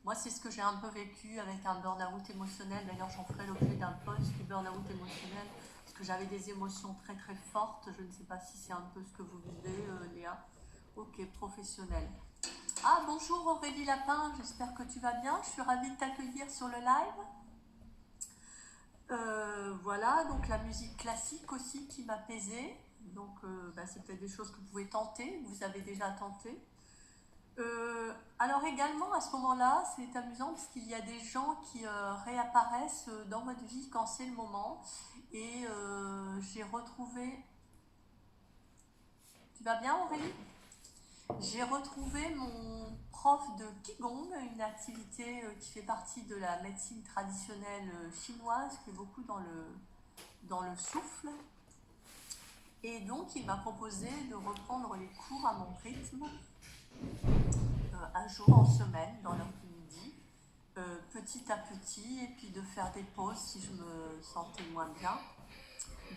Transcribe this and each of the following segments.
Moi, c'est ce que j'ai un peu vécu avec un burn-out émotionnel. D'ailleurs, j'en ferai l'objet d'un post du burn-out émotionnel, parce que j'avais des émotions très très fortes. Je ne sais pas si c'est un peu ce que vous vivez, Léa. Ok, professionnel. Ah, bonjour Aurélie Lapin, j'espère que tu vas bien. Je suis ravie de t'accueillir sur le live. Voilà, donc la musique classique aussi qui m'apaisait. Donc, c'est peut-être des choses que vous pouvez tenter, vous avez déjà tenté. Alors également à ce moment-là, c'est amusant parce qu'il y a des gens qui réapparaissent dans votre vie quand c'est le moment. Et j'ai retrouvé... Tu vas bien Aurélie? J'ai retrouvé mon prof de Qigong, une activité qui fait partie de la médecine traditionnelle chinoise, qui est beaucoup dans le souffle. Et donc il m'a proposé de reprendre les cours à mon rythme, un jour en semaine, dans l'après-midi. Petit à petit, et puis de faire des pauses si je me sentais moins bien.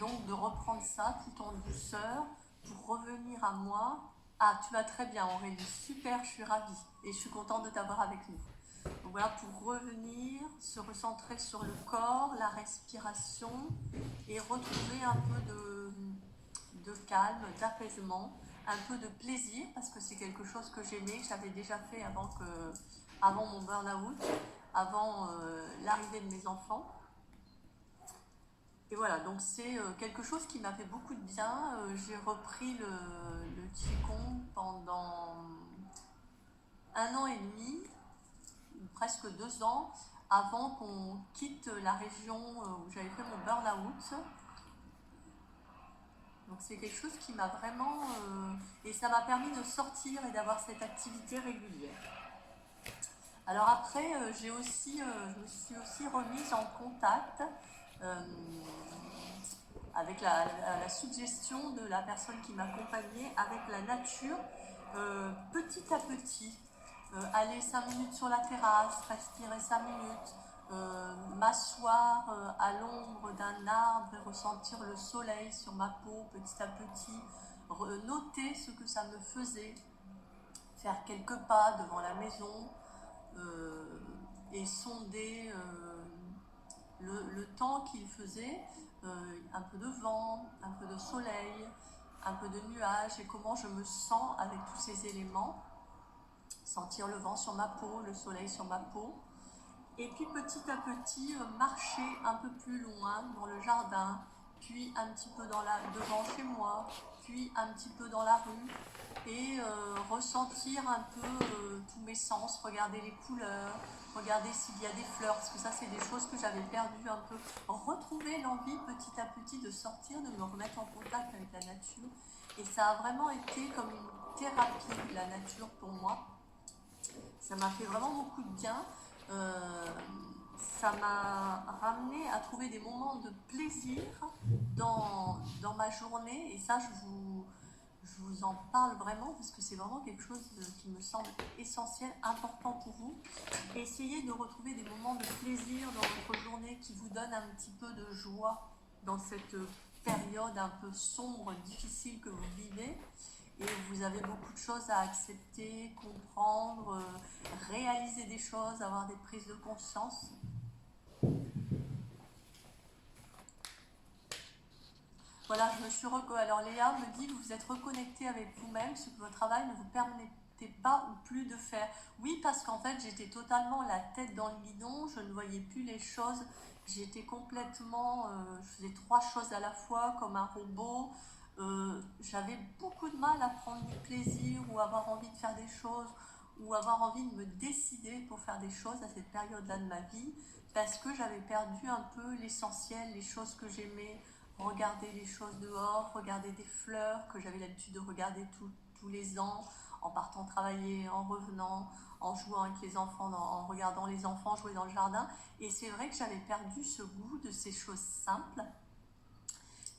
Donc de reprendre ça tout en douceur pour revenir à moi. Ah, tu vas très bien Aurélie, super, je suis ravie et je suis contente de t'avoir avec nous. Donc voilà, pour revenir, se recentrer sur le corps, la respiration et retrouver un peu de calme, d'apaisement, un peu de plaisir parce que c'est quelque chose que j'aimais, que j'avais déjà fait avant mon burn-out, avant l'arrivée de mes enfants. Et voilà, donc c'est quelque chose qui m'a fait beaucoup de bien. J'ai repris le Qigong pendant 1 an et demi, presque 2 ans, avant qu'on quitte la région où j'avais fait mon burn-out. Donc c'est quelque chose qui m'a vraiment... et ça m'a permis de sortir et d'avoir cette activité régulière. Alors après, je me suis aussi remise en contact euh, avec la suggestion de la personne qui m'accompagnait avec la nature, petit à petit. Aller 5 minutes sur la terrasse, respirer 5 minutes, m'asseoir à l'ombre d'un arbre et ressentir le soleil sur ma peau petit à petit, noter ce que ça me faisait, faire quelques pas devant la maison euh, et sonder le temps qu'il faisait, un peu de vent, un peu de soleil, un peu de nuages et comment je me sens avec tous ces éléments, sentir le vent sur ma peau, le soleil sur ma peau. Et puis petit à petit, marcher un peu plus loin dans le jardin, puis un petit peu devant chez moi, puis un petit peu dans la rue, et ressentir un peu tous mes sens, regarder les couleurs, regarder s'il y a des fleurs, parce que ça c'est des choses que j'avais perdues un peu, retrouver l'envie petit à petit de sortir, de me remettre en contact avec la nature. Et ça a vraiment été comme une thérapie, la nature pour moi. Ça m'a fait vraiment beaucoup de bien. Euh, Ça m'a ramené à trouver des moments de plaisir dans ma journée. Et ça, je vous en parle vraiment parce que c'est vraiment quelque chose qui me semble essentiel, important pour vous. Essayez de retrouver des moments de plaisir dans votre journée qui vous donnent un petit peu de joie dans cette période un peu sombre, difficile que vous vivez. Et vous avez beaucoup de choses à accepter, comprendre, réaliser des choses, avoir des prises de conscience. Voilà, alors Léa me dit que vous êtes reconnecté avec vous-même, ce que votre travail ne vous permettait pas ou plus de faire. Oui, parce qu'en fait, j'étais totalement la tête dans le guidon, je ne voyais plus les choses, j'étais complètement, je faisais 3 choses à la fois comme un robot. J'avais beaucoup de mal à prendre du plaisir ou avoir envie de faire des choses ou avoir envie de me décider pour faire des choses à cette période-là de ma vie parce que j'avais perdu un peu l'essentiel, les choses que j'aimais, regarder les choses dehors, regarder des fleurs que j'avais l'habitude de regarder tous les ans, en partant travailler, en revenant, en jouant avec les enfants, en regardant les enfants jouer dans le jardin. Et c'est vrai que j'avais perdu ce goût de ces choses simples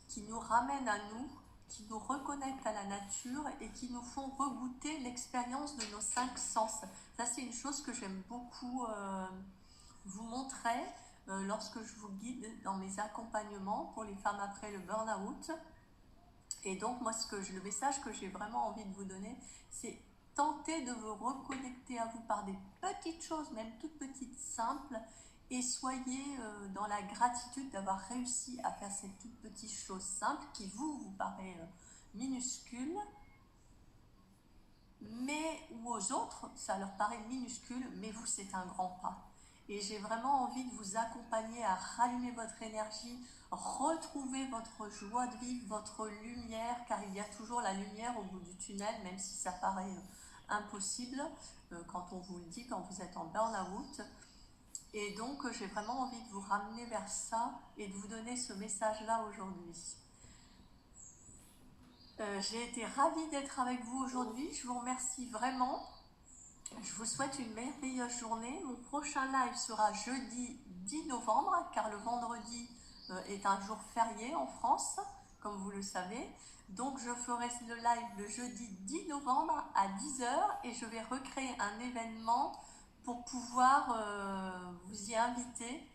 qui nous ramènent à nous, qui nous reconnectent à la nature et qui nous font regoûter l'expérience de nos 5 sens. Ça, c'est une chose que j'aime beaucoup vous montrer lorsque je vous guide dans mes accompagnements pour les femmes après le burn-out. Et donc, moi, le message que j'ai vraiment envie de vous donner, c'est tentez de vous reconnecter à vous par des petites choses, même toutes petites, simples, et soyez dans la gratitude d'avoir réussi à faire ces toutes petites choses simples qui vous paraissent minuscules, mais ou aux autres, ça leur paraît minuscule, mais vous, c'est un grand pas. Et j'ai vraiment envie de vous accompagner à rallumer votre énergie, retrouver votre joie de vivre, votre lumière, car il y a toujours la lumière au bout du tunnel, même si ça paraît impossible quand on vous le dit, quand vous êtes en burn-out. Et donc, j'ai vraiment envie de vous ramener vers ça et de vous donner ce message-là aujourd'hui. J'ai été ravie d'être avec vous aujourd'hui. Je vous remercie vraiment. Je vous souhaite une merveilleuse journée. Mon prochain live sera jeudi 10 novembre, car le vendredi est un jour férié en France, comme vous le savez. Donc, je ferai le live le jeudi 10 novembre à 10 h et je vais recréer un événement pour pouvoir vous y inviter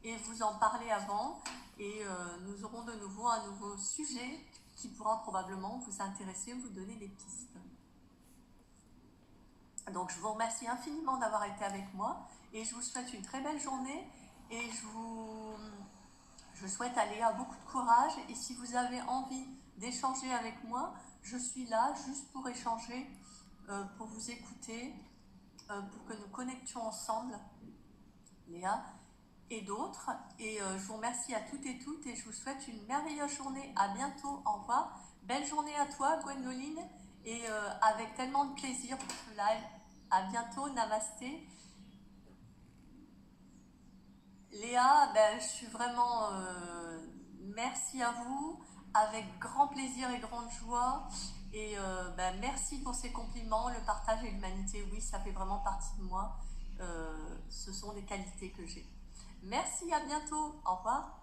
et vous en parler avant. Et nous aurons de nouveau un nouveau sujet qui pourra probablement vous intéresser, vous donner des pistes. Donc je vous remercie infiniment d'avoir été avec moi et je vous souhaite une très belle journée et je souhaite à Léa beaucoup de courage et si vous avez envie d'échanger avec moi, je suis là juste pour échanger, pour vous écouter, pour que nous connections ensemble, Léa et d'autres. Et je vous remercie à toutes et toutes et je vous souhaite une merveilleuse journée. À bientôt, au revoir. Belle journée à toi, Gwendoline, et avec tellement de plaisir pour ce live. À bientôt, namasté. Léa, je suis vraiment... merci à vous, avec grand plaisir et grande joie. Et merci pour ces compliments, le partage et l'humanité. Oui, ça fait vraiment partie de moi. Ce sont des qualités que j'ai. Merci, à bientôt. Au revoir.